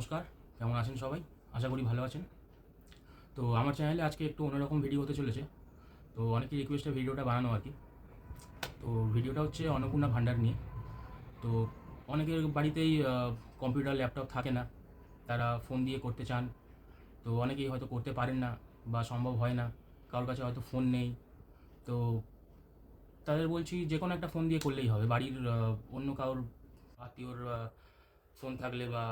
নমস্কার, কেমন আছেন সবাই? আশা করি ভালো আছেন। তো আমার চ্যানেলে আজকে একটু অন্যরকম ভিডিও হতে চলেছে। তো অনেকের রিকোয়েস্টে ভিডিওটা বানানো আর কি। তো ভিডিওটা হচ্ছে অন্নপূর্ণা ভাণ্ডার নিয়ে। তো অনেকের বাড়িতেই কম্পিউটার ল্যাপটপ থাকে না, তারা ফোন দিয়ে করতে চান। তো অনেকেই হয়তো করতে পারেন না বা সম্ভব হয় না, কারোর কাছে হয়তো ফোন নেই। তো তাদের বলছি যে কোনো একটা ফোন দিয়ে করলেই হবে। বাড়ির অন্য কারোর আত্মীয়র ফোন থাকলে বা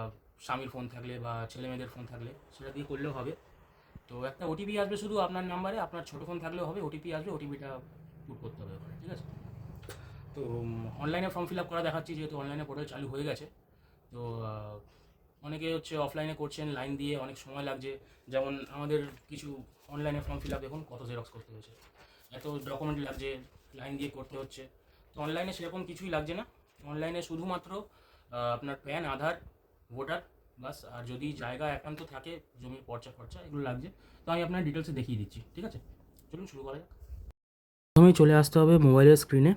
স্বামীর ফোন থাকলে বা ছেলেমেয়েদের ফোন থাকলে সেটা দিয়ে করলেও হবে। তো একটা ওটিপি আসবে শুধু আপনার নাম্বারে, আপনার ছোটো ফোন থাকলেও হবে, ওটিপি আসবে, ওটিপিটা পুট করতে হবে ওখানে, ঠিক আছে? তো অনলাইনে ফর্ম ফিল আপ করা দেখাচ্ছি, যেহেতু অনলাইনে পোর্টাল চালু হয়ে গেছে। তো অনেকে হচ্ছে অফলাইনে করছেন লাইন দিয়ে, অনেক সময় লাগছে। যেমন আমাদের কিছু অনলাইনে ফর্ম ফিল আপ দেখুন কত জেরক্স করতে হয়েছে, এত ডকুমেন্ট লাগছে, লাইন দিয়ে করতে হচ্ছে। তো অনলাইনে সেরকম কিছুই লাগছে না। অনলাইনে শুধুমাত্র আপনার প্যান, আধার, ভোটার, বাস। আর যদি জায়গা একান্ত থাকে, জমির পর্চা ফর্চা এগুলো লাগছে। তো আমি আপনার ডিটেলসে দেখিয়ে দিচ্ছি, ঠিক আছে? চলুন শুরু করা যাক। প্রথমেই চলে আসতে হবে মোবাইলের স্ক্রিনে।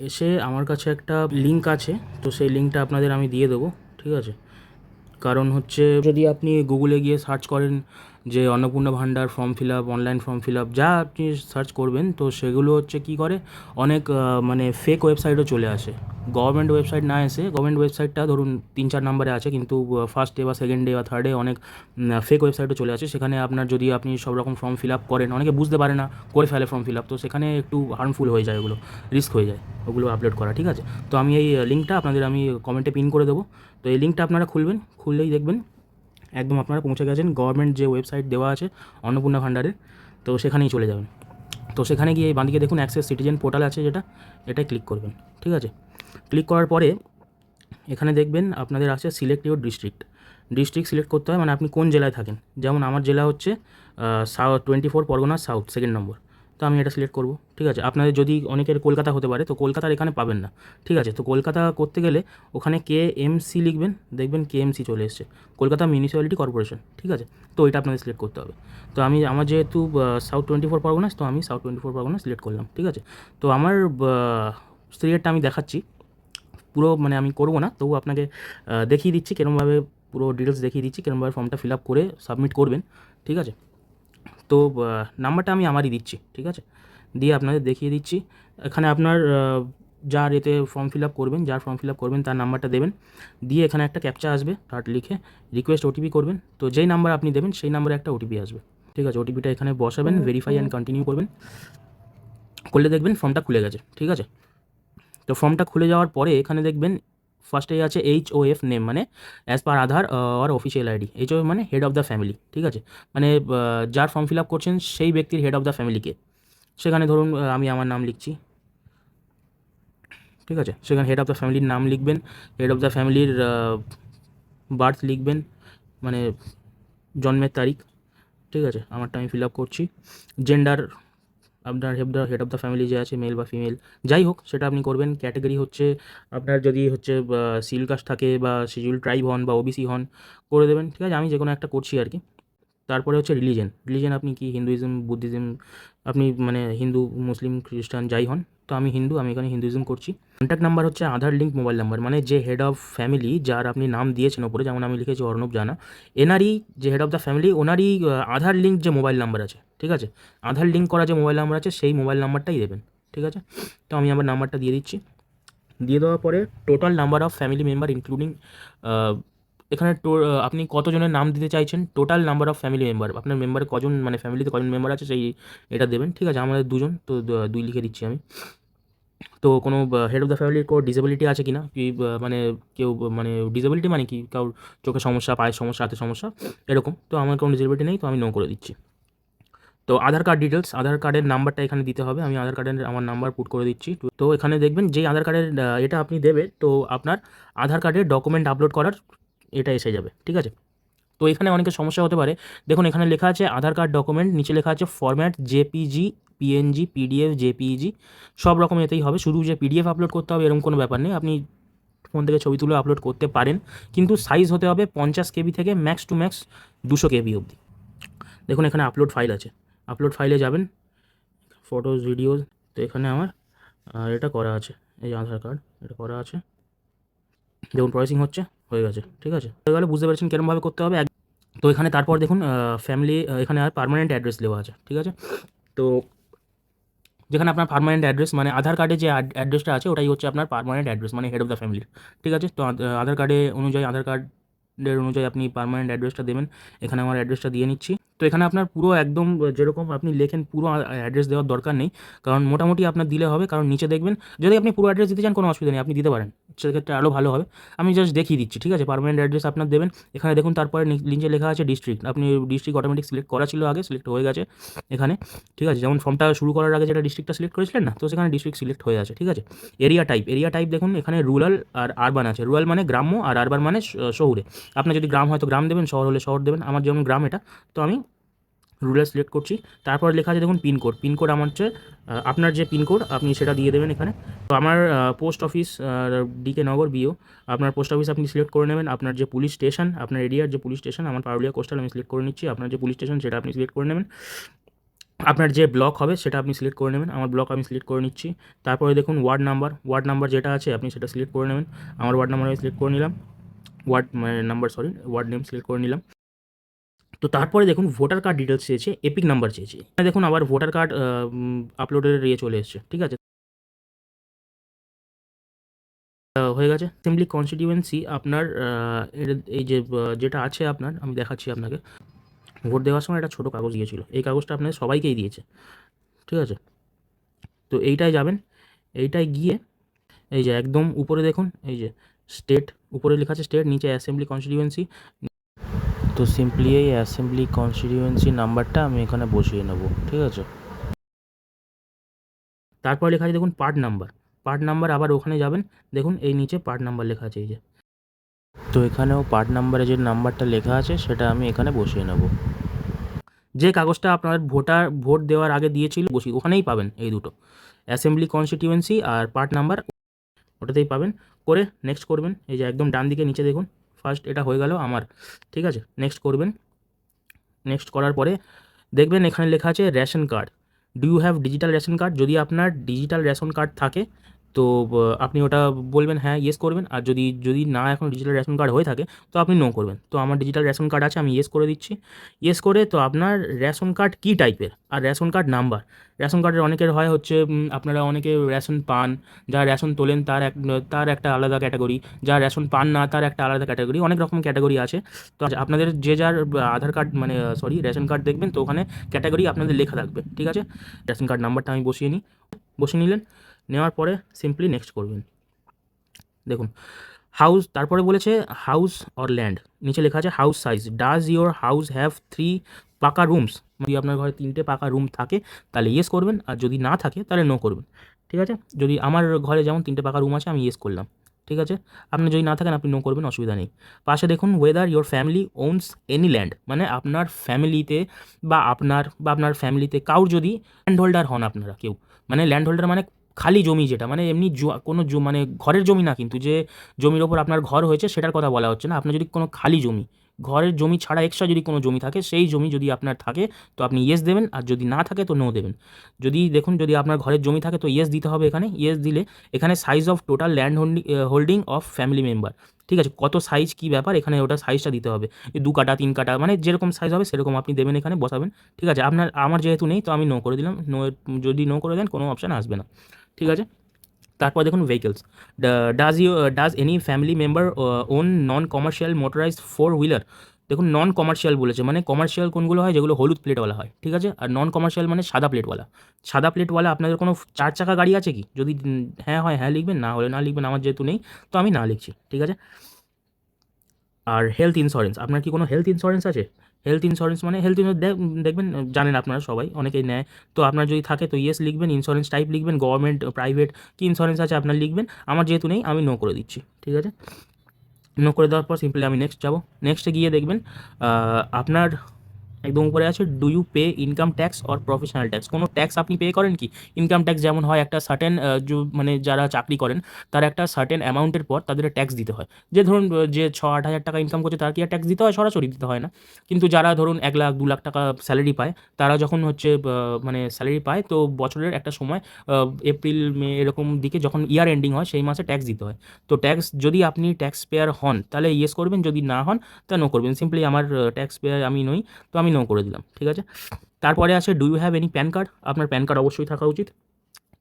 এসে আমার কাছে একটা লিঙ্ক আছে, তো সেই লিঙ্কটা আপনাদের আমি দিয়ে দেবো, ঠিক আছে? কারণ হচ্ছে যদি আপনি গুগলে গিয়ে সার্চ করেন যে অন্নপূর্ণা ভাণ্ডার form fill up, online form fill up, যা আপনি সার্চ করবেন, তো সেগুলো হচ্ছে কী করে, অনেক মানে ফেক ওয়েবসাইটও চলে আসে। গভর্নমেন্ট ওয়েবসাইট না এসে, গভর্নমেন্ট ওয়েবসাইটটা ধরুন 3-4 নম্বরে আছে, কিন্তু ফার্স্টে বা সেকেন্ডে বা থার্ডে অনেক ফেক ওয়েবসাইটও চলে আসে। সেখানে আপনার যদি আপনি সব রকম ফর্ম ফিল আপ করেন, অনেকে বুঝতে পারে না, করে ফেলে ফর্ম ফিল আপ, তো সেখানে একটু হার্মফুল হয়ে যায়, ওগুলো রিস্ক হয়ে যায় ওগুলো আপলোড করা, ঠিক আছে? তো আমি এই লিঙ্কটা আপনাদের আমি কমেন্টে পিন করে দেবো। তো এই লিঙ্কটা আপনারা খুলবেন, খুললেই দেখবেন একদম আপনারা পৌঁছে গেছেন গভর্নমেন্ট যে ওয়েবসাইট দেওয়া আছে অন্নপূর্ণা ভাণ্ডারের। তো সেখানেই চলে যাবেন। তো সেখানে গিয়ে বাঁদিকে দেখুন অ্যাক্সেস সিটিজেন পোর্টাল আছে, যেটা এটাই ক্লিক করবেন, ঠিক আছে? ক্লিক করার পরে এখানে দেখবেন আপনাদের আছে select your district. District select করতে হয়, মানে আপনি কোন জেলায় থাকেন। যেমন আমার জেলা হচ্ছে সাউথ 24 পরগনা সাউথ, 2 নম্বর। তো আমি এটা সিলেক্ট করব, ঠিক আছে? আপনাদের যদি অনেকের কলকাতা হতে পারে, তো কলকাতার এখানে পাবেন না, ঠিক আছে? তো কলকাতা করতে গেলে ওখানে KMC লিখবেন, দেখবেন KMC চলে এসছে, কলকাতা মিউনিসিপ্যালিটি কর্পোরেশন, ঠিক আছে? তো এটা আপনাদের সিলেক্ট করতে হবে। তো আমার যেহেতু সাউথ 24 পরগনাস, তো আমি সাউথ 24 পরগনা সিলেক্ট করলাম, ঠিক আছে? তো আমার স্ত্রীরটা আমি দেখাচ্ছি পুরো, মানে আমি করবো না, তবু আপনাকে দেখিয়ে দিচ্ছি কীরমভাবে, পুরো ডিটেলস দেখিয়ে দিচ্ছি কীরমভাবে ফর্মটা ফিল আপ করে সাবমিট করবেন, ঠিক আছে? তো নাম্বারটা আমি আমারই দিচ্ছি, ঠিক আছে? দিয়ে আপনাদের দেখিয়ে দিচ্ছি। এখানে আপনার যার এতে ফর্ম ফিল আপ করবেন, যার ফর্ম ফিল আপ করবেন তার নাম্বারটা দেবেন। দিয়ে এখানে একটা ক্যাপচা আসবে, তার লিখে রিকোয়েস্ট ওটিপি করবেন। তো যেই নাম্বার আপনি দেবেন সেই নাম্বারে একটা ওটিপি আসবে, ঠিক আছে? ওটিপিটা এখানে বসাবেন, ভেরিফাই অ্যান্ড কন্টিনিউ করবেন। করলে দেখবেন ফর্মটা খুলে গেছে, ঠিক আছে? তো ফর্মটা খুলে যাওয়ার পরে এখানে দেখবেন ফার্স্টেই আছে HOF নেম, মানে অ্যাজ পার আধার আর অফিসিয়াল আইডি। HOF মানে হেড অফ দ্য ফ্যামিলি, ঠিক আছে? মানে যার ফর্ম ফিল আপ করছেন সেই ব্যক্তির হেড অফ দ্য ফ্যামিলিকে। সেখানে ধরুন আমি আমার নাম লিখছি, ঠিক আছে? সেখানে হেড অফ দ্য ফ্যামিলির নাম লিখবেন, হেড অফ দ্য ফ্যামিলির বার্থ লিখবেন, মানে জন্মের তারিখ, ঠিক আছে? আমারটা আমি ফিল আপ করছি। জেন্ডার, আপনার হেড অফ দ্য ফ্যামিলি যে আছে, মেল বা ফিমেল যাই হোক, সেটা আপনি করবেন। ক্যাটাগরি হচ্ছে আপনার যদি হচ্ছে সিভিল কাস্ট থাকে বা শিডিউল ট্রাইব হন বা OBC হন, করে দেবেন, ঠিক আছে? আমি যে কোনো একটা করছি আর কি। তারপরে হচ্ছে রিলিজেন আপনি কি হিন্দুইজম, বুদ্ধিজম, আপনি মানে হিন্দু, মুসলিম, খ্রিস্টান যাই হন। তো আমি হিন্দু, আমি এখানে হিন্দুইজম করছি। কন্ট্যাক্ট নাম্বার হচ্ছে আধার লিঙ্ক মোবাইল নাম্বার, মানে যে হেড অফ ফ্যামিলি, যার আপনি নাম দিয়েছেন ওপরে, যেমন আমি লিখেছি অর্ণব জানা, এনারই যে হেড অফ দ্য ফ্যামিলি, ওনারই আধার লিঙ্ক যে মোবাইল নাম্বার আছে, ঠিক আছে? আধার লিঙ্ক করা যে মোবাইল নাম্বার আছে সেই মোবাইল নাম্বারটাই দেবেন, ঠিক আছে? তো আমি আমার নাম্বারটা দিয়ে দিচ্ছি। দিয়ে দেওয়ার পরে total number of family member including, এখানে আপনি কতজনের নাম দিতে চাইছেন, total number of family member, আপনার মেম্বারে কজন, মানে ফ্যামিলিতে কজন মেম্বার আছে সেই এটা দেবেন, ঠিক আছে? আমাদের 2জন, তো 2 লিখে দিচ্ছি আমি। তো কোনো হেড অফ দ্য ফ্যামিলির কোনো ডিসেবিলিটি আছে কি না, কি মানে কেউ মানে ডিসেবিলিটি মানে কি, কারোর চোখের সমস্যা, পায়ের সমস্যা, হাতের সমস্যা এরকম, তো আমার কোনো ডিসেবিলিটি নেই, তো আমি নো করে দিচ্ছি। তো আধার কার্ড ডিটেলস, আধার কার্ডের নাম্বারটা এখানে দিতে হবে, আমি আধার কার্ডের আমার নাম্বার পুট করে দিচ্ছি। তো এখানে দেখবেন যেই আধার কার্ডের এটা আপনি দেবে, তো আপনার আধার কার্ডের ডকুমেন্ট আপলোড করার এটা এসে যাবে, ঠিক আছে? তো এখানে অনেকের সমস্যা হতে পারে। দেখুন এখানে লেখা আছে আধার কার্ড ডকুমেন্ট, নিচে লেখা আছে format JPG, PNG, PDF, JPEG, সব রকম এতেই হবে। শুধু যে PDF আপলোড করতে হবে এরকম কোনো ব্যাপার নেই, আপনি ফোন থেকে ছবি তুলে আপলোড করতে পারেন, কিন্তু সাইজ হতে হবে 50 KB থেকে ম্যাক্স টু ম্যাক্স 200 KB অবধি। দেখুন এখানে আপলোড ফাইল আছে, আপলোড ফাইলে যাবেন, ফটোজ, ভিডিওজ। তো এখানে আমার এটা করা আছে, এই আধার কার্ড এটা করা আছে, দেখুন প্রসেসিং হচ্ছে, হয়ে গেছে, ঠিক আছে। হয়ে গেলে বুঝতে পারছেন কেরমভাবে করতে হবে। তো এখানে তারপর দেখুন ফ্যামিলি, এখানে আর পার্মানেন্ট অ্যাড্রেস দেওয়া আছে, ঠিক আছে। তো যেখানে আপনার পার্মানেন্ট অ্যাড্রেস মানে আধার কার্ডে যে অ্যাড্রেসটা আছে ওটাই হচ্ছে আপনার পার্মানেন্ট অ্যাড্রেস, মানে হেড অফ দ্য ফ্যামিলির, ঠিক আছে। তো আধার কার্ডে অনুযায়ী, আধার কার্ডের অনুযায়ী আপনি পার্মানেন্ট অ্যাড্রেসটা দেবেন। এখানে আমার অ্যাড্রেসটা দিয়ে নিচ্ছি। তো এখানে আপনার পুরো একদম যেরকম আপনি লেখেন পুরো অ্যাড্রেস দেওয়ার দরকার নেই, কারণ মোটামুটি আপনার দিলে হবে। কারণ নিচে দেখবেন যদি আপনি পুরো অ্যাড্রেস দিতে চান কোনো অসুবিধা নেই, আপনি দিতে পারেন, সেক্ষেত্রে আরও ভালো হবে। আমি জাস্ট দেখিয়ে দিচ্ছি, ঠিক আছে। পার্মানেন্ট অ্যাড্রেস আপনার দেবেন। এখানে দেখুন তারপরে নিচে লেখা আছে ডিস্ট্রিক্ট, আপনি ডিস্ট্রিক্ট অটোমেটিক সিলেক্ট করা ছিল আগে, সিলেক্ট হয়ে গেছে এখানে, ঠিক আছে। যেমন ফর্মটা শুরু করার আগে যেটা ডিস্ট্রিক্টটা সিলেক্ট করেছিলেন না, তো সেখানে ডিস্ট্রিক্ট সিলেক্ট হয়ে আছে, ঠিক আছে। এরিয়া টাইপ দেখুন এখানে রুরাল আর আরবান আছে। রুরাল মানে গ্রাম্য আর আরবান মানে শহুরে। আপনার যদি গ্রাম হয় তো গ্রাম দেবেন, শহর হলে শহর দেবেন। আমার যেমন গ্রাম এটা, তো আমি রুরাল সিলেক্ট করছি। তারপর লেখা আছে দেখুন পিনকোড। পিনকোড আমার হচ্ছে আপনার যে পিনকোড আপনি সেটা দিয়ে দেবেন এখানে। তো আমার পোস্ট অফিস ডিকে নগর বিও, আপনার পোস্ট অফিস আপনি সিলেক্ট করে নেবেন। আপনার যে পুলিশ স্টেশন, আপনার এরিয়ার যে পুলিশ স্টেশন, আমার পারুলিয়া কোস্টাল আমি সিলেক্ট করে নিচ্ছি। আপনার যে পুলিশ স্টেশন সেটা আপনি সিলেক্ট করে নেবেন। আপনার যে ব্লক হবে সেটা আপনি সিলেক্ট করে নেবেন। আমার ব্লক আমি সিলেক্ট করে নিচ্ছি। তারপরে দেখুন ওয়ার্ড নাম্বার যেটা আছে আপনি সেটা সিলেক্ট করে নেবেন। আমার ওয়ার্ড নাম্বার আমি সিলেক্ট করে নিলাম। ওয়ার্ড নেম সিলেক্ট করে নিলাম। তো তারপরে দেখুন ভোটার কার্ড ডিটেলস চেয়েছে, এপিক নাম্বার চেয়েছে। দেখুন আবার ভোটার কার্ড আপলোডের চলে এসছে, ঠিক আছে। হয়ে গেছে। অ্যাসেম্বলি কনস্টিটিউয়েন্সি আপনার এই যে যেটা আছে আপনার, আমি দেখাচ্ছি আপনাকে। ভোট দেওয়ার সময় একটা ছোটো কাগজ দিয়েছিল, এই কাগজটা আপনাদের সবাইকেই দিয়েছে, ঠিক আছে। তো এইটায় যাবেন, এইটায় গিয়ে এই যে একদম উপরে দেখুন এই যে স্টেট, উপরে লেখা আছে স্টেট, নিচে অ্যাসেম্বলি কনস্টিটিউয়েন্সি। তো সিম্পলি এই অ্যাসেম্বলি কনস্টিটিউয়েন্সি নাম্বারটা আমি এখানে বসিয়ে নেব, ঠিক আছে। তারপর লেখা আছে দেখুন পার্ট নাম্বার আবার ওখানে যাবেন, দেখুন এই নিচে পার্ট নাম্বার লেখা আছে এই যে। তো এখানেও পার্ট নাম্বারে যে নাম্বারটা লেখা আছে সেটা আমি এখানে বসিয়ে নেব। যে কাগজটা আপনার ভোট দেওয়ার আগে দিয়েছিল বসিয়ে ওখানেই পাবেন এই দুটো, অ্যাসেম্বলি কনস্টিটিউয়েন্সি আর পার্ট নাম্বার, ওটাতেই পাবেন। করে নেক্সট করবেন। এই যে একদম ডান দিকে নিচে দেখুন, ফার্স্ট এটা হয়ে গেল আমার, ঠিক আছে। নেক্সট করবেন। নেক্সট করার পরে দেখবেন এখানে লেখা আছে ration card. Do you have digital ration card? যদি আপনার ডিজিটাল রেশন কার্ড থাকে তো আপনি ওটা বলবেন হ্যাঁ, ইয়েস করবেন। আর যদি যদি না এখন ডিজিটাল রেশন কার্ড হয়ে থাকে তো আপনি নো করবেন। তো আমার ডিজিটাল রেশন কার্ড আছে, আমি ইয়েস করে দিচ্ছি। ইয়েস করে তো আপনার রেশন কার্ড কী টাইপের আর রেশন কার্ড নাম্বার, রেশন কার্ডের অনেকের হয় হচ্ছে আপনারা অনেকে রেশন পান, যারা রেশন তোলেন তার একটা আলাদা ক্যাটাগরি, যারা রেশন পান না তার একটা আলাদা ক্যাটাগরি, অনেক রকম ক্যাটাগরি আছে। তো আপনাদের যে যার আধার কার্ড মানে রেশন কার্ড দেখবেন তো ওখানে ক্যাটাগরি আপনাদের লেখা থাকবে, ঠিক আছে। রেশন কার্ড নাম্বারটা আমি বসিয়ে নিলেন। নেওয়ার পরে সিম্পলি নেক্সট করবেন। দেখুন হাউস, তারপরে বলেছে হাউস অর ল্যান্ড, নিচে লেখা আছে house size. Does your house have 3 পাকা রুমস? যদি আপনার ঘরে 3টে পাকা রুম থাকে তাহলে ইয়েস করবেন, আর যদি না থাকে তাহলে নো করবেন, ঠিক আছে। যদি আমার ঘরে যেমন 3টে পাকা রুম আছে আমি ইয়েস করলাম, ঠিক আছে। আপনার যদি না থাকেন আপনি নো করবেন, অসুবিধা নেই। পাশে দেখুন weather your family ওনস any land, মানে আপনার ফ্যামিলিতে আপনার ফ্যামিলিতে কাউর যদি ল্যান্ড হোল্ডার হন আপনারা কেউ, মানে ল্যান্ড হোল্ডার মানে খালি জমি, যেটা মানে এমনি কোনো মানে ঘরের জমি না, কিন্তু যে জমির ওপর আপনার ঘর হয়েছে সেটার কথা বলা হচ্ছে না। আপনার যদি কোনো খালি জমি, ঘরের জমি ছাড়া এক্সট্রা যদি কোনো জমি থাকে, সেই জমি যদি আপনার থাকে তো আপনি ইয়েস দেবেন, আর যদি না থাকে তো নো দেবেন। যদি দেখুন যদি আপনার ঘরের জমি থাকে তো ইয়েস দিতে হবে এখানে। ইয়েস দিলে এখানে size of total land holding of family member, ঠিক আছে। কত সাইজ কী ব্যাপার এখানে ওটা সাইজটা দিতে হবে, 2 কাটা 3 কাটা মানে যেরকম সাইজ হবে সেরকম আপনি দেবেন, এখানে বসাবেন, ঠিক আছে। আমার যেহেতু নেই তো আমি নো করে দিলাম। যদি নো করে দেন কোনো অপশান আসবে না, ঠিক আছে। তারপর দেখুন vehicles. Does any family member own non commercial motorised 4 wheeler? দেখুন নন কমার্শিয়াল বলেছে, মানে কমার্শিয়াল কোনগুলো হয়, যেগুলো হলুদ প্লেটওয়ালা হয়, ঠিক আছে। আর নন কমার্শিয়াল মানে সাদা প্লেটওয়ালা। সাদা প্লেটওয়ালা আপনাদের কোনো 4 চাকা গাড়ি আছে কি? যদি হ্যাঁ হয় হ্যাঁ লিখবেন, না হলে না লিখবেন। আমার যেহেতু নেই তো আমি না লিখছি, ঠিক আছে। আর হেলথ ইন্স্যুরেন্স, আপনার কি কোনো হেলথ ইন্স্যুরেন্স আছে? হেলথ ইন্স্যুরেন্স মানে হেলথ ইন্স্যুরেন্স দেখবেন জানেন আপনারা সবাই, অনেকেই নেয়। তো আপনার যদি থাকে তো ইয়েস লিখবেন, ইন্স্যুরেন্স টাইপ লিখবেন, গভর্নমেন্ট প্রাইভেট কী ইন্স্যুরেন্স আছে আপনার লিখবেন। আমার যেহেতু নেই আমি নো করে দিচ্ছি, ঠিক আছে। নো করে দেওয়ার পর সিম্পলি আমি নেক্সট যাব। নেক্সটে গিয়ে দেখবেন আপনার একদম উপরে আছে do you pay income tax or professional tax, কোনো ট্যাক্স আপনি পে করেন কি? ইনকাম ট্যাক্স যেমন হয় একটা সার্টেন মানে যারা চাকরি করেন তার একটা সার্টেন অ্যামাউন্টের পর তাদের ট্যাক্স দিতে হয়। যে ধরুন যে 6-8 হাজার টাকা ইনকাম করছে তার কি আর ট্যাক্স দিতে হয়? সরাসরি দিতে হয় না। কিন্তু যারা ধরুন 1 লাখ 2 লাখ টাকা স্যালারি পায়, তারা যখন হচ্ছে মানে স্যালারি পায় তো বছরের একটা সময় এপ্রিল মে এরকম দিকে যখন ইয়ার এন্ডিং হয় সেই মাসে ট্যাক্স দিতে হয়। তো ট্যাক্স যদি আপনি ট্যাক্স পেয়ার হন তাহলে ইয়েস করবেন, যদি না হন তা নো করবেন। সিম্পলি আমার ট্যাক্স পেয়ার আমি নই, তো আমি নো করে দিলাম, ঠিক আছে। তারপরে আছে do you have any PAN card, আপনার প্যান কার্ড অবশ্যই থাকা উচিত,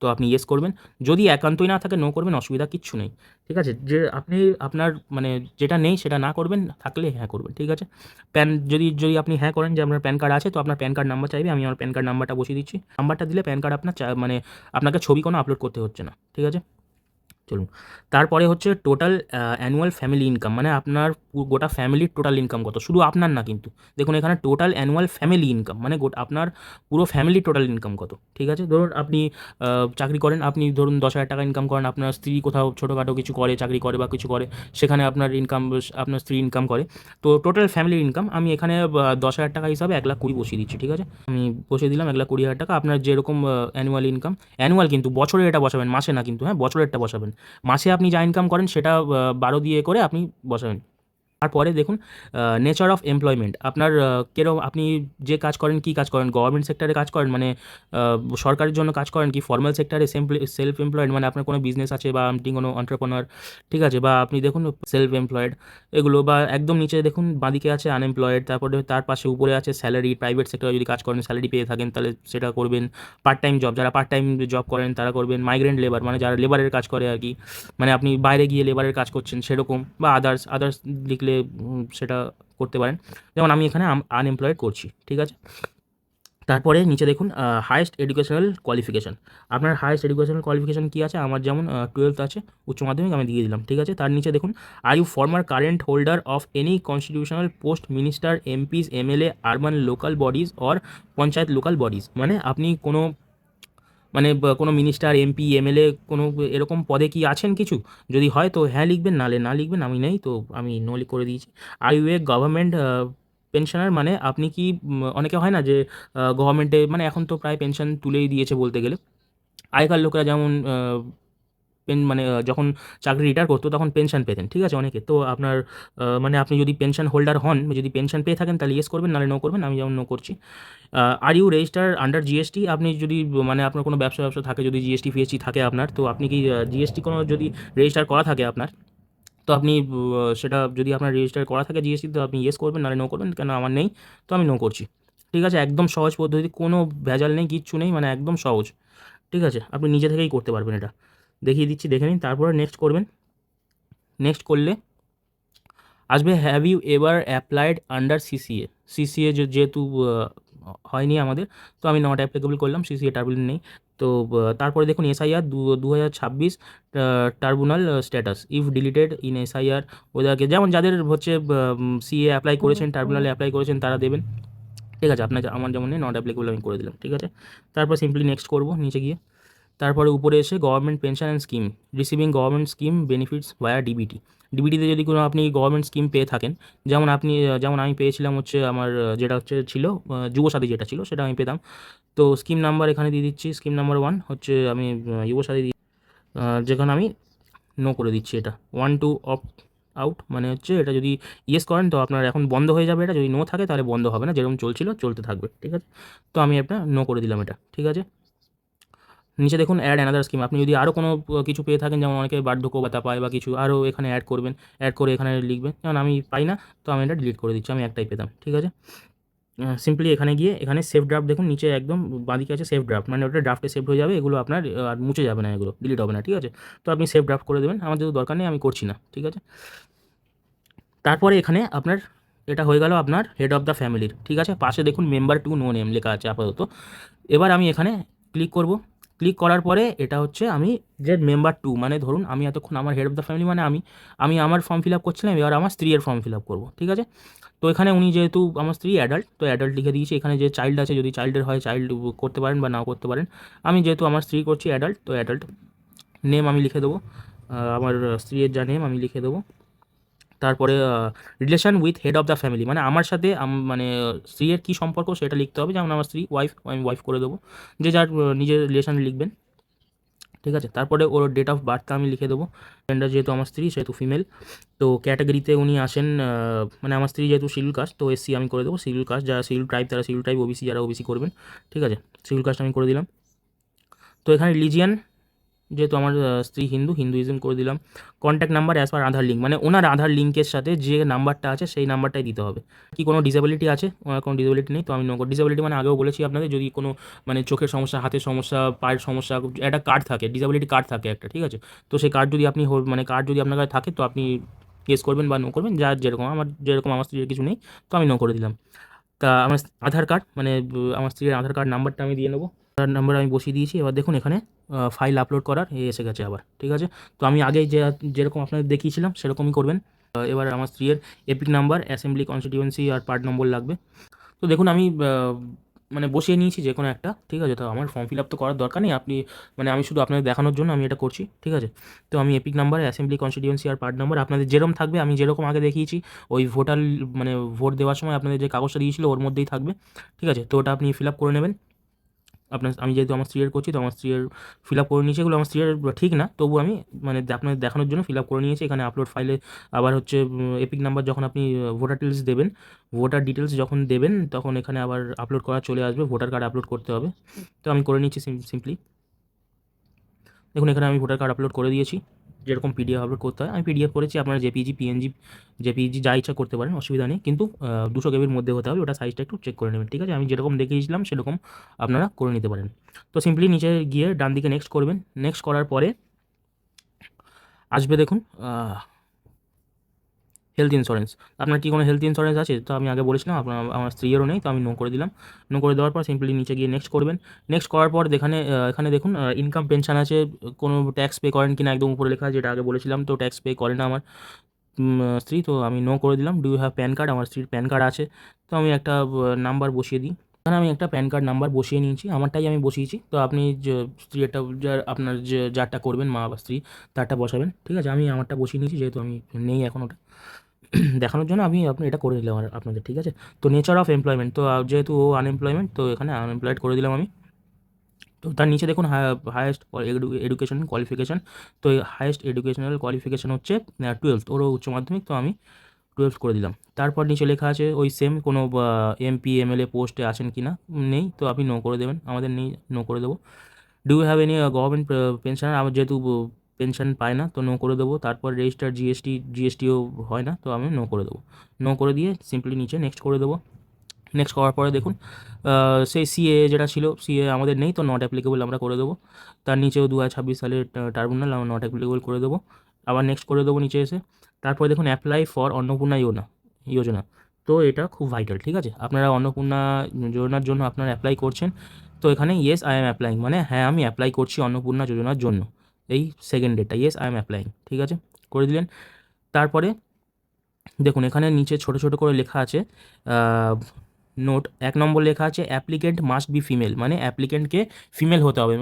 তো আপনি ইয়েস করবেন। যদি একান্তই না থাকে নো করবেন, অসুবিধা কিচ্ছু নেই, ঠিক আছে। যে আপনি আপনার মানে যেটা নেই সেটা না করবেন, থাকলে হ্যাঁ করবেন, ঠিক আছে। যদি যদি আপনি হ্যাঁ করেন যে আপনার প্যান কার্ড আছে, তো আপনার প্যান কার্ড নাম্বার চাইবে, আমি আমার প্যান কার্ড নাম্বারটা বসিয়ে দিচ্ছি। নাম্বারটা দিলে প্যান কার্ড আপনার মানে আপনাকে ছবি কোনো আপলোড করতে হচ্ছে না, ঠিক আছে। চলুন, তারপরে হচ্ছে টোটাল অ্যানুয়াল ফ্যামিলি ইনকাম, মানে আপনার গোটা ফ্যামিলির টোটাল ইনকাম কত, শুধু আপনার না কিন্তু। দেখুন এখানে টোটাল অ্যানুয়াল ফ্যামিলি ইনকাম মানে আপনার পুরো ফ্যামিলির টোটাল ইনকাম কত, ঠিক আছে। ধরুন আপনি চাকরি করেন, আপনি ধরুন 10,000 টাকা ইনকাম করেন, আপনার স্ত্রী কোথাও ছোটোখাটো কিছু করে, চাকরি করে বা কিছু করে, সেখানে আপনার ইনকাম, আপনার স্ত্রী ইনকাম করে। তো টোটাল ফ্যামিলির ইনকাম আমি এখানে 10,000 টাকা হিসাবে 1,20,000 বসিয়ে দিচ্ছি, ঠিক আছে। আমি বসিয়ে দিলাম 1,20,000 টাকা। আপনার যেরকম অ্যানুয়াল ইনকাম, অ্যানুয়াল কিন্তু বছরে এটা বসাবেন, মাসে না কিন্তু, হ্যাঁ বছরেরটা বসাবেন। মাসে আপনি যা ইনকাম করেন সেটা 12 দিয়ে করে আপনি বসাবেন। তারপরে দেখুন নেচার অফ এমপ্লয়মেন্ট, আপনার কেরম আপনি যে কাজ করেন, কী কাজ করেন, গভর্নমেন্ট সেক্টরে কাজ করেন মানে সরকারের জন্য কাজ করেন, কি ফর্মাল সেক্টরে সেলফ এমপ্লয়েড মানে আপনার কোনো বিজনেস আছে বা আপনি কোনো এন্টারপ্রেনার, ঠিক আছে, বা আপনি দেখুন সেলফ এমপ্লয়েড এগুলো, বা একদম নিচে দেখুন বাঁদিকে আছে আনএমপ্লয়েড, তারপরে তার পাশে উপরে আছে স্যালারি, প্রাইভেট সেক্টরে যদি কাজ করেন স্যালারি পেয়ে থাকেন তাহলে সেটা করবেন। পার্ট টাইম জব, যারা পার্ট টাইম জব করেন তারা করবেন। মাইগ্রেন্ট লেবার মানে যারা লেবারের কাজ করে আর কি, মানে আপনি বাইরে গিয়ে লেবারের কাজ করছেন সেরকম, বা আদার্স আদার্স লিখলে সেটা করতে পারেন। যেমন আমি এখানে আনএমপ্লয়েড করছি, ঠিক আছে। তারপরে নিচে দেখুন হায়েস্ট এডুকেশনাল কোয়ালিফিকেশান, আপনার হায়েস্ট এডুকেশনাল কোয়ালিফিকেশান কী আছে, আমার যেমন 12th আছে, উচ্চ মাধ্যমিক আমি দিয়ে দিলাম, ঠিক আছে। তার নিচে দেখুন are you former current holder of any constitutional post, minister, MPs, MLA, urban local bodies or panchayat local bodies, মানে আপনি কোনো মানে কোনো মিনিস্টার, এমপি, এমএলএ কোনো এরকম পদে কি আছেন কিছু? যদি হয় তো হ্যাঁ লিখবেন, নাহলে না লিখবেন। আমি নেই, তো আমি নো করে দিয়েছি। Are you a government pensioner, মানে আপনি কি অনেকে হয় না যে গভর্নমেন্টে, মানে এখন তো প্রায় পেনশন তুলেই দিয়েছে বলতে গেলে। আগেকার লোকেরা যেমন মানে যখন চাকরি রিটায়ার করতো তখন পেনশন পেতেন, ঠিক আছে, অনেকে। তো আপনার মানে আপনি যদি পেনশন হোল্ডার হন, যদি পেনশন পেয়ে থাকেন তাহলে ইয়েস করবেন, নাহলে নো করবেন। আমি যেমন নো করছি। Are you register under GST, আপনি যদি মানে আপনার কোনো ব্যবসা থাকে, যদি জিএসটি ফিএসটি থাকে আপনার, তো আপনি কি জিএসটি কোনো যদি রেজিস্টার করা থাকে আপনার, তো আপনি সেটা যদি আপনার রেজিস্টার করা থাকে জিএসটি, তো আপনি ইয়েস করবেন, নাহলে নো করবেন। কেন আমার নেই, তো আমি নো করছি, ঠিক আছে। একদম সহজ পদ্ধতি, কোনো ভেজাল নেই, কিচ্ছু নেই, মানে একদম সহজ, ঠিক আছে। আপনি নিজে থেকেই করতে পারবেন, এটা দেখিয়ে দিচ্ছি, দেখে নিন। তারপরে নেক্সট করবেন। নেক্সট করলে আসবে have you ever applied under CCA. CCA যেহেতু হয়নি আমাদের, তো আমি নট অ্যাপ্লিকেবল করলাম, সিসিএ টার্বুলেন্ট নেই। তো তারপরে দেখুন SIR 2026 tribunal status if deleted in SIR, ওদেরকে যেমন যাদের হচ্ছে সিএ অ্যাপ্লাই করেছেন, টার্বুনালে অ্যাপ্লাই করেছেন তারা দেবেন, ঠিক আছে। আপনার আমার যেমন নেই, নট অ্যাপ্লিকেবল আমি করে দিলাম, ঠিক আছে। তারপর সিম্পলি নেক্সট করবো নিচে গিয়ে। তারপরে উপরে এসে government pension and scheme, receiving government scheme benefits via DBT. ডিবিটিতে যদি কোনো আপনি গভর্নমেন্ট স্কিম পেয়ে থাকেন, যেমন আপনি যেমন আমি পেয়েছিলাম হচ্ছে আমার যেটা হচ্ছে ছিল যুবসাথী যেটা ছিল সেটা আমি পেতাম। তো স্কিম নাম্বার এখানে দিয়ে দিচ্ছি, স্কিম নাম্বার 1 হচ্ছে আমি যুবসাথী যেখানে আমি নো করে দিচ্ছি এটা। 1 2 অফ আউট, মানে হচ্ছে এটা যদি ইয়েস করেন তো আপনার এখন বন্ধ হয়ে যাবে, এটা যদি নো থাকে তাহলে বন্ধ হবে না, যেরকম চলছিল চলতে থাকবে, ঠিক আছে। তো আমি একটা নো করে দিলাম এটা, ঠিক আছে। নিচে দেখুন অ্যাড অ্যানাদার স্কিম, আপনি যদি আরও কোনো কিছু পেয়ে থাকেন, যেমন অনেকে বার্ধক্য ভাতা পায় বা কিছু, আরও এখানে অ্যাড করবেন, অ্যাড করে এখানে লিখবেন। যেমন আমি পাই না, তো আমি এটা ডিলিট করে দিচ্ছি, আমি একটাই পেতাম, ঠিক আছে। সিম্পলি এখানে গিয়ে এখানে সেভ ড্রাফট দেখুন নিচে একদম বাঁদিকে আছে সেভ ড্রাফট, মানে ওটা ড্রাফটে সেভ হয়ে যাবে, এগুলো আপনার আর মুছে যাবে না, এগুলো ডিলিট হবে না, ঠিক আছে। তো আপনি সেভ ড্রাফট করে দেবেন, আমার যেহেতু দরকার নেই আমি করছি না, ঠিক আছে। তারপরে এখানে আপনার এটা হয়ে গেল আপনার হেড অফ দ্য ফ্যামিলির, ঠিক আছে। পাশে দেখুন মেম্বার টু নো নেম লেখা আছে আপাতত। এবার আমি এখানে ক্লিক করব। ক্লিক করার পরে এটা হচ্ছে আমি যে মেম্বার টু, মানে ধরুন আমি এতক্ষণ আমার হেড অফ দ্য ফ্যামিলি মানে আমি আমার ফর্ম ফিল আপ করছিলাম, এবার আমার স্ত্রীর ফর্ম ফিল আপ করবো, ঠিক আছে। তো এখানে উনি যেহেতু আমার স্ত্রী অ্যাডাল্ট, তো অ্যাডাল্ট লিখে দিয়েছি। এখানে যে চাইল্ড আছে, যদি চাইল্ডের হয় চাইল্ড করতে পারেন বা নাও করতে পারেন। আমি যেহেতু আমার স্ত্রী করছি অ্যাডাল্ট, তো অ্যাডাল্ট নেম আমি লিখে দেবো, আমার স্ত্রীর যা নেম আমি লিখে দেবো, তারপরে relation with head of the family, মানে আমার সাথে মানে স্ত্রীর কী সম্পর্ক সেটা লিখতে হবে, যেমন আমার স্ত্রী ওয়াইফ, আমি ওয়াইফ করে দেবো, যে যার নিজের রিলেশন লিখবেন, ঠিক আছে। তারপরে ওর ডেট অফ বার্থটা আমি লিখে দেবো, জেন্ডার যেহেতু আমার স্ত্রী সেহেতু ফিমেল, তো ক্যাটাগরিতে উনি আসেন মানে আমার স্ত্রী যেহেতু শিডিউল কাস্ট, তো এসসি আমি করে দেবো, শিডিউল কাস্ট যারা শিডিউল ট্রাইব তারা শিডিউল ট্রাইব, ওবিসি যারা ওবিসি করবেন, ঠিক আছে, শিডিউল কাস্ট আমি করে দিলাম। তো এখানে রিলিজিয়ান যেহেতু আমার স্ত্রী হিন্দুইজম করে দিলাম। কন্ট্যাক্ট নাম্বার অ্যাজ পার আধার লিঙ্ক, মানে ওনার আধার লিঙ্কের সাথে যে নাম্বারটা আছে সেই নাম্বারটাই দিতে হবে। কি কোনো ডিসেবিলিটি আছে? ওনার কোনো ডিসেবিলিটি নেই, তো আমি নো করি। ডিসেবিলিটি মানে আগেও বলেছি আপনাদের, যদি কোনো মানে চোখের সমস্যা, হাতের সমস্যা, পায়ের সমস্যা, একটা কার্ড থাকে, ডিসেবিলিটি কার্ড থাকে একটা, ঠিক আছে। তো সেই কার্ড যদি আপনি মানে কার্ড যদি আপনার কাছে থাকে তো আপনি ইয়েস করবেন বা নো করবেন, যার যেরকম। আমার স্ত্রীর কিছু নেই, তো আমি নো করে দিলাম। তা আমার আধার কার্ড মানে আমার স্ত্রীর আধার কার্ড নাম্বারটা আমি দিয়ে নেবো, আধার নাম্বার আমি বসিয়ে দিয়েছি। এবার দেখুন এখানে ফাইল আপলোড করার এসে গেছে আবার, ঠিক আছে। তো আমি আগে যেরকম আপনাদের দেখিয়েছিলাম সেরকমই করবেন। এবার আমার স্ত্রীর এপিক নাম্বার, অ্যাসেম্বলি কনস্টিটিউয়েন্সি আর পার্ট নম্বর লাগবে। তো দেখুন আমি মানে বসিয়ে নিয়েছি যে কোনো একটা, ঠিক আছে। তো আমার ফর্ম ফিল আপ তো করার দরকার নেই, আপনি মানে আমি শুধু আপনাদের দেখানোর জন্য আমি এটা করছি, ঠিক আছে। তো আমি এপিক নাম্বার, অ্যাসেম্বলি কনস্টিটিউয়েন্সি আর পার্ট নাম্বার আপনাদের যেরকম থাকবে, আমি যেরকম আগে দেখিয়েছি ওই ভোটার মানে ভোট দেওয়ার সময় আপনাদের যে কাগজটা দিয়েছিল ওর মধ্যেই থাকবে, ঠিক আছে। তো ওটা আপনি ফিল আপ করে নেবেন। আমি যেহেতু আমার স্ত্রীর করছি, তো আমার স্ত্রীর ফিল আপ করে নিয়েছি। এগুলো আমার স্ত্রীর ঠিক না, তবু আমি মানে আপনাদের দেখানোর জন্য ফিল আপ করে নিয়েছি। এখানে আপলোড ফাইলে আবার হচ্ছে এপিক নাম্বার যখন আপনি ভোটার ডিটেলস যখন দেবেন তখন এখানে আবার আপলোড করা চলে আসবে, ভোটার কার্ড আপলোড করতে হবে। তো আমি করে নিচ্ছি সিম্পলি। দেখুন এখানে আমি ভোটার কার্ড আপলোড করে দিয়েছি, যেরকম পিডিএফ আপলোড করতে হয় আমি পিডিএফ করেছি। আপনারা জেপিজি, পিএনজি, জেপিজি যা ইচ্ছা করতে পারেন, অসুবিধা নেই, কিন্তু 200 কেবির মধ্যে হতে হবে, ওটা সাইজটা একটু চেক করে নেবেন, ঠিক আছে। আমি যেরকম দেখিয়েছিলাম সেরকম আপনারা করে নিতে পারেন। তো সিম্পলি নিচে গিয়ে ডান দিকে নেক্সট করবেন। নেক্সট করার পরে আসবে দেখুন হেলথ ইন্স্যুরেন্স। আপনার কি কোনো হেলথ ইন্স্যুরেন্স আছে? তো আমি আগে বলেছিলাম আমার স্ত্রীরও নেই, তো আমি নো করে দিলাম। নো করে দেওয়ার পর সিম্পলি নিচে গিয়ে নেক্সট করবেন। নেক্সট করার পর এখানে দেখুন ইনকাম পেনশন আছে, কোনো ট্যাক্স পে করেন কিনা একদম উপরে লেখা আছে, যেটা আগে বলেছিলাম। তো ট্যাক্স পে করে না আমার স্ত্রী, তো আমি নো করে দিলাম। Do you have PAN card? আমার স্ত্রীর প্যান কার্ড আছে, তো আমি একটা নাম্বার বসিয়ে দিই। এখানে আমি একটা প্যান কার্ড নাম্বার বসিয়ে নিয়েছি, আমারটাই আমি বসিয়েছি। তো আপনি যে স্ত্রী একটা আপনার যে যারটা করবেন, মা বা স্ত্রী, তারটা বসাবেন, ঠিক আছে। আমি আমারটা বসিয়ে নিয়েছি, যেহেতু আমি নেই এখন ওটা দেখানোর জন্য আপনি এটা করে নিলাম আপনাদের, ঠিক আছে। তো নেচার অফ এমপ্লয়মেন্ট, তো যেহেতু ও আনএমপ্লয়মেন্ট, তো এখানে আনএমপ্লয়েড করে দিলাম আমি। তো তার নিচে দেখুন হায়েস্ট এডুকেশন কোয়ালিফিকেশান, তো হায়েস্ট এডুকেশনাল কোয়ালিফিকেশান হচ্ছে 12th, ওরও উচ্চ মাধ্যমিক, তো আমি 12th করে দিলাম। তারপর নিচে লেখা আছে ওই সেম কোনো এমপি এমএলএ পোস্টে আছেন কি না, নেই, তো আপনি নো করে দেবেন, আমাদের নেই, নো করে দেবো। Do you have any government pension? আমার যেহেতু পেনশন পায় না, তো নো করে দেবো। তারপর রেজিস্টার জিএসটিও হয় না, তো আমি নো করে দেবো। নো করে দিয়ে সিম্পলি নিচে নেক্সট করে দেবো। নেক্সট করার পরে দেখুন সেই সিএ যেটা ছিল, সিএ আমাদের নেই, তো নট অ্যাপ্লিকেবল আমরা করে দেবো। তার নিচেও 2026 সালের টার্মিনাল আমরা নট অ্যাপ্লিকেবল করে দেবো। আবার নেক্সট করে দেবো নিচে এসে। তারপরে দেখুন অ্যাপ্লাই ফর অন্নপূর্ণা যোজনা, তো এটা খুব ভাইটাল, ঠিক আছে। আপনারা অন্নপূর্ণা যোজনার জন্য আপনারা অ্যাপ্লাই করছেন, তো এখানে ইয়েস আই এম অ্যাপ্লাইং, মানে হ্যাঁ আমি অ্যাপ্লাই করছি অন্নপূর্ণা যোজনার জন্য, এই সেকেন্ড ডেটটা ইয়েস আই এম অ্যাপ্লাইং, ঠিক আছে, করে দিলেন। তারপরে দেখুন এখানে নিচে ছোট ছোট করে লেখা আছে নোট 1 নম্বর লেখা আছে অ্যাপ্লিকেন্ট মাস্ট বি ফিমেল, মানে অ্যাপ্লিকেন্টকে ফিমেল হতে হবে,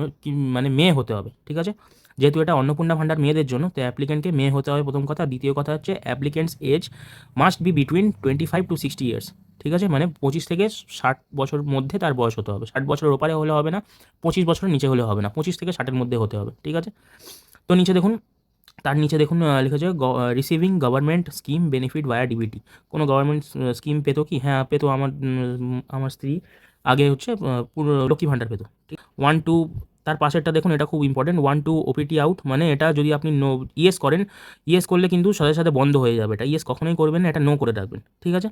মানে মেয়ে হতে হবে, ঠিক আছে। যেহেতু এটা অন্নপূর্ণা ভাণ্ডার মেয়েদের জন্য, তো অ্যাপ্লিকেন্টকে মেয়ে হতে হবে প্রথম কথা। দ্বিতীয় কথা হচ্ছে applicants age must be between 25 to 60 years, ঠিক আছে, মানে 25 থেকে 60 বছর মধ্যে তার বয়স হতে হবে। 60 বছরের ওপারে হলে হবে না, 25 বছরের নিচে হলে হবে না, 25 থেকে 60-এর মধ্যে হতে হবে, ঠিক আছে। তো নিচে দেখুন, তার নিচে দেখুন লিখেছে রিসিভিং গভর্নমেন্ট স্কিম বেনিফিট ভায়া ডিবিটি। কোনো গভর্নমেন্ট স্কিম পেতো কি? হ্যাঁ পেতো, আমার স্ত্রী আগে হচ্ছে পুরো লক্ষ্মী ভাণ্ডার পেতো, ঠিক। 1-2, তার পাশেরটা দেখুন, এটা খুব ইম্পর্টেন্ট, 1-2 ওপিটি আউট, মানে এটা যদি আপনি ইয়েস করেন, ইয়েস করলে কিন্তু সাথে সাথে বন্ধ হয়ে যাবে, এটা ইয়েস কখনোই করবেন না, এটা নো করে রাখবেন, ঠিক আছে,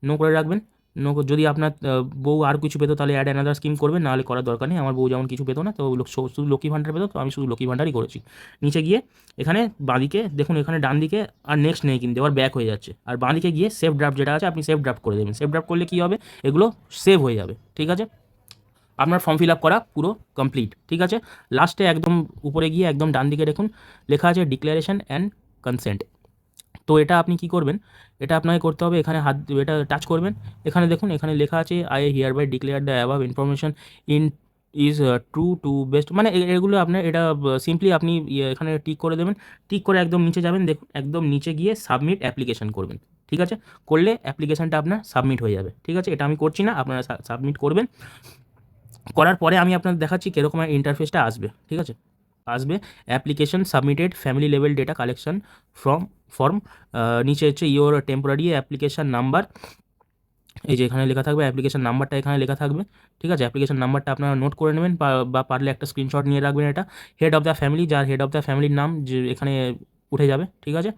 নো করে রাখবেন। যদি আপনার বউ আর কিছু পেতো তাহলে অ্যাড অ্যানাদার স্কিম করবেন, নাহলে করার দরকার নেই। আমার বউ যেমন কিছু পেতো না, তো শুধু লক্ষ্মী ভাণ্ডার পেতো, তো আমি শুধু লক্ষ্মী ভাণ্ডারই করেছি। নিচে গিয়ে এখানে বাঁদিকে দেখুন, এখানে ডান দিকে আর নেক্সট নেই কিন্তু, আবার ব্যাক হয়ে যাচ্ছে। আর বাঁদিকে গিয়ে সেভ ড্রাফট যেটা আছে, আপনি সেভ ড্রাফট করে দেবেন। সেভ ড্রাফট করলে কী হবে, এগুলো সেভ হয়ে যাবে, ঠিক আছে। আপনার ফর্ম ফিল আপ করা পুরো কমপ্লিট, ঠিক আছে। লাস্টে একদম উপরে গিয়ে একদম ডান দিকে দেখুন লেখা আছে ডিক্লারেশন অ্যান্ড কনসেন্ট, তো এটা আপনি কি করবেন, এটা আপনাকে করতে হবে, এখানে এটা টাচ করবেন। এখানে দেখুন, এখানে লেখা আছে I hereby declare the above information in is true to best, মানে এগুলো আপনার এটা সিম্পলি আপনি এখানে টিক করে দেবেন। টিক করে একদম নিচে যাবেন, দেখুন একদম নিচে গিয়ে সাবমিট অ্যাপ্লিকেশন করবেন। ঠিক আছে, করলে অ্যাপ্লিকেশানটা আপনার সাবমিট হয়ে যাবে। ঠিক আছে, এটা আমি করছি না, আপনারা সাবমিট করবেন। করার পরে আমি আপনাদের দেখাচ্ছি কীরকম ইন্টারফেসটা আসবে। ঠিক আছে, আসবে application submitted family level data collection form, নিচে হচ্ছে ইওর টেম্পোরারি অ্যাপ্লিকেশান নাম্বার, এই যে এখানে লেখা থাকবে অ্যাপ্লিকেশন নাম্বারটা, এখানে লেখা থাকবে। ঠিক আছে, অ্যাপ্লিকেশন নাম্বারটা আপনারা নোট করে নেবেন, বা পারলে একটা স্ক্রিনশট নিয়ে রাখবেন। এটা হেড অফ দ্য ফ্যামিলি, যার হেড অফ দ্য ফ্যামিলির নাম যে এখানে উঠে যাবে। ঠিক আছে,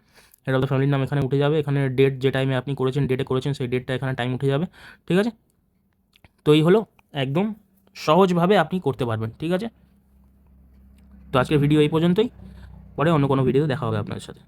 হেড অফ দ্য ফ্যামিলির নাম এখানে উঠে যাবে। এখানে ডেট, যে টাইমে আপনি করেছেন, ডেটে করেছেন, সেই ডেটটা এখানে টাইম উঠে যাবে। ঠিক আছে, তো এই হলো, একদম সহজভাবে আপনি করতে পারবেন। ঠিক আছে, তো আজকের ভিডিও এই পর্যন্তই, পরে অন্য কোনো ভিডিওতে দেখা হবে আপনাদের সাথে।